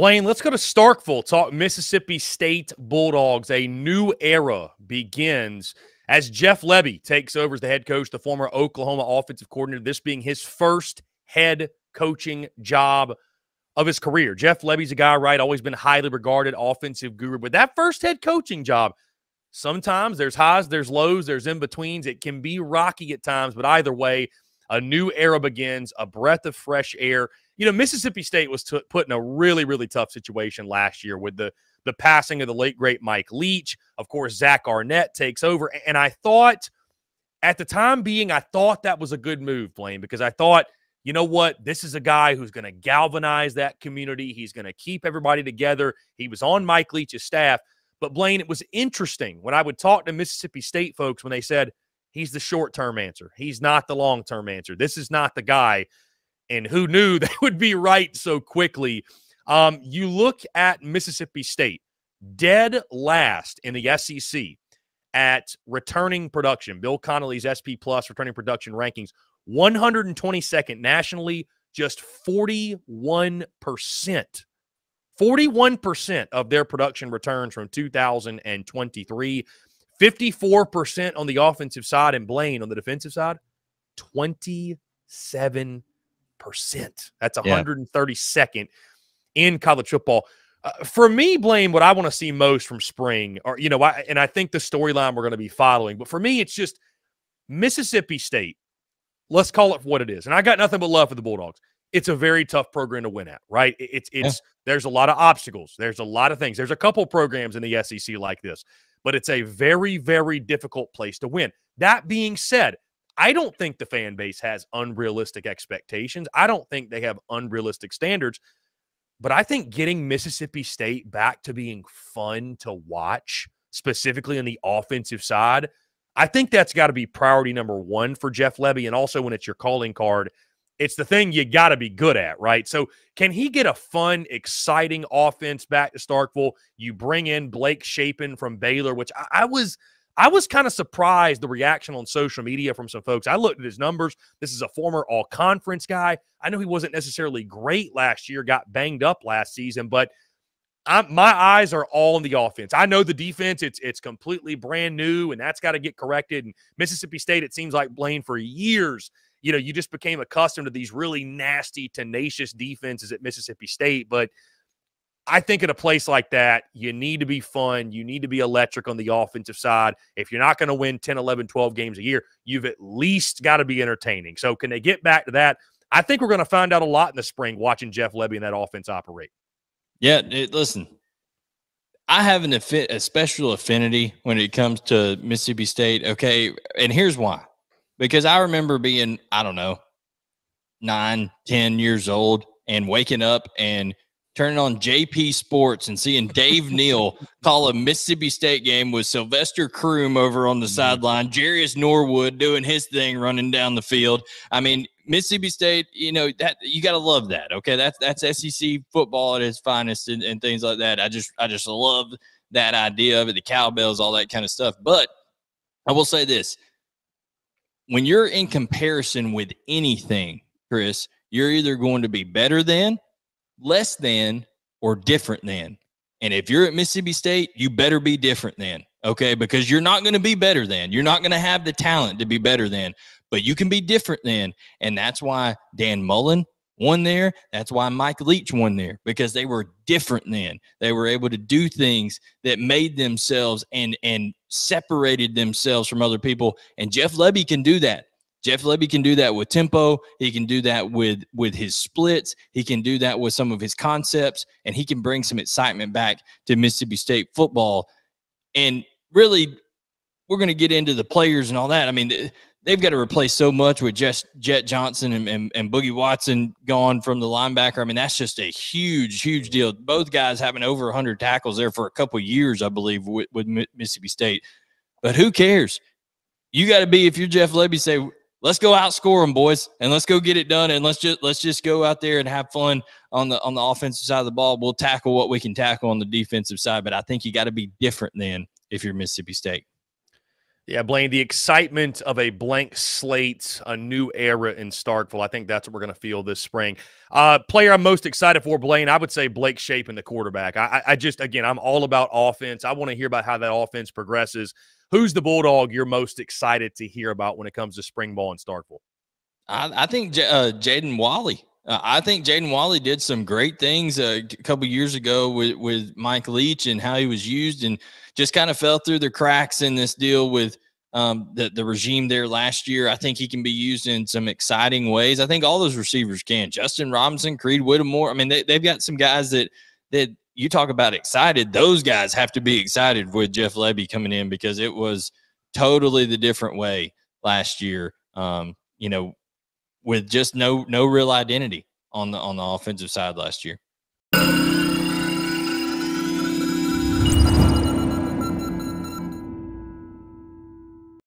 Blayne, let's go to Starkville, talk Mississippi State Bulldogs. A new era begins as Jeff Lebby takes over as the head coach, the former Oklahoma offensive coordinator, this being his first head coaching job of his career. Jeff Lebby's a guy, right, always been highly regarded offensive guru, but that first head coaching job, sometimes there's highs, there's lows, there's in-betweens. It can be rocky at times, but either way, a new era begins, a breath of fresh air. You know, Mississippi State was put in a really, really tough situation last year with the passing of the late, great Mike Leach. Of course, Zach Arnette takes over. And I thought, at the time being, I thought that was a good move, Blayne, because I thought, you know what? This is a guy who's going to galvanize that community. He's going to keep everybody together. He was on Mike Leach's staff. But, Blayne, it was interesting when I would talk to Mississippi State folks when they said, he's the short-term answer. He's not the long-term answer. This is not the guy. And who knew they would be right so quickly? You look at Mississippi State, dead last in the SEC at returning production. Bill Connolly's SP Plus returning production rankings, 122nd nationally, just 41%. 41% of their production returns from 2023. 54% on the offensive side, and Blayne on the defensive side, 27%. That's 132nd in college football. For me, Blayne, what I want to see most from spring, or and I think the storyline we're going to be following, but for me, it's just Mississippi State. Let's call it what it is, and I got nothing but love for the Bulldogs. It's a very tough program to win at, right? There's a lot of obstacles. There's a lot of things. There's a couple programs in the SEC like this, but it's a very, very difficult place to win. That being said, I don't think the fan base has unrealistic expectations. I don't think they have unrealistic standards, but I think getting Mississippi State back to being fun to watch, specifically on the offensive side, I think that's got to be priority number one for Jeff Lebby. And also when it's your calling card, it's the thing you got to be good at, right? So can he get a fun, exciting offense back to Starkville? You bring in Blake Shapen from Baylor, which I was kind of surprised the reaction on social media from some folks. I looked at his numbers. This is a former all-conference guy. I know he wasn't necessarily great last year, got banged up last season, but my eyes are all on the offense. I know the defense, it's completely brand new, and that's got to get corrected. And Mississippi State, it seems like, Blayne, for years, you just became accustomed to these really nasty, tenacious defenses at Mississippi State. But I think at a place like that, you need to be fun. You need to be electric on the offensive side. If you're not going to win 10, 11, 12 games a year, you've at least got to be entertaining. So can they get back to that? I think we're going to find out a lot in the spring watching Jeff Lebby and that offense operate. Yeah, listen, I have a special affinity when it comes to Mississippi State, okay? And here's why. Because I remember being, 9, 10 years old and waking up and turning on JP Sports and seeing Dave Neal call a Mississippi State game with Sylvester Croom over on the sideline, Jarius Norwood doing his thing running down the field. I mean, Mississippi State, that you got to love that. Okay, that's SEC football at its finest and things like that. I just love that idea of it, the cowbells, all that kind of stuff. But I will say this. When you're in comparison with anything, Chris, you're either going to be better than, less than, or different than. And if you're at Mississippi State, you better be different than, okay? Because you're not going to be better than. You're not going to have the talent to be better than, but you can be different than. And that's why Dan Mullen won there. That's why Mike Leach won there, because they were different than. They were able to do things that made themselves and separated themselves from other people. And Jeff Lebby can do that. Jeff Lebby can do that with tempo. He can do that with his splits. He can do that with some of his concepts, and he can bring some excitement back to Mississippi State football. And really, we're going to get into the players and all that. I mean, they've got to replace so much with Jet Johnson and Boogie Watson gone from the linebacker. I mean, that's just a huge, huge deal. Both guys having over 100 tackles there for a couple of years, I believe, with Mississippi State. But who cares? You got to be, if you're Jeff Lebby, say, let's go outscore them, boys, and let's go get it done, and let's just go out there and have fun on the offensive side of the ball. We'll tackle what we can tackle on the defensive side, but I think you got to be different than if you're Mississippi State. Yeah, Blayne, the excitement of a blank slate, a new era in Starkville. I think that's what we're going to feel this spring. Player I'm most excited for, Blayne, I would say Blake Shapen, the quarterback. I just, again, I'm all about offense. I want to hear about how that offense progresses. Who's the Bulldog you're most excited to hear about when it comes to spring ball in Starkville? I think Jaden Wally. I think Jaden Wally did some great things a couple years ago with Mike Leach and how he was used, and just kind of fell through the cracks in this deal with the regime there last year. I think he can be used in some exciting ways. I think all those receivers can. Justin Robinson, Creed Whittemore. I mean, they've got some guys that you talk about excited. Those guys have to be excited with Jeff Lebby coming in, because it was totally the different way last year. With just no real identity on the offensive side last year.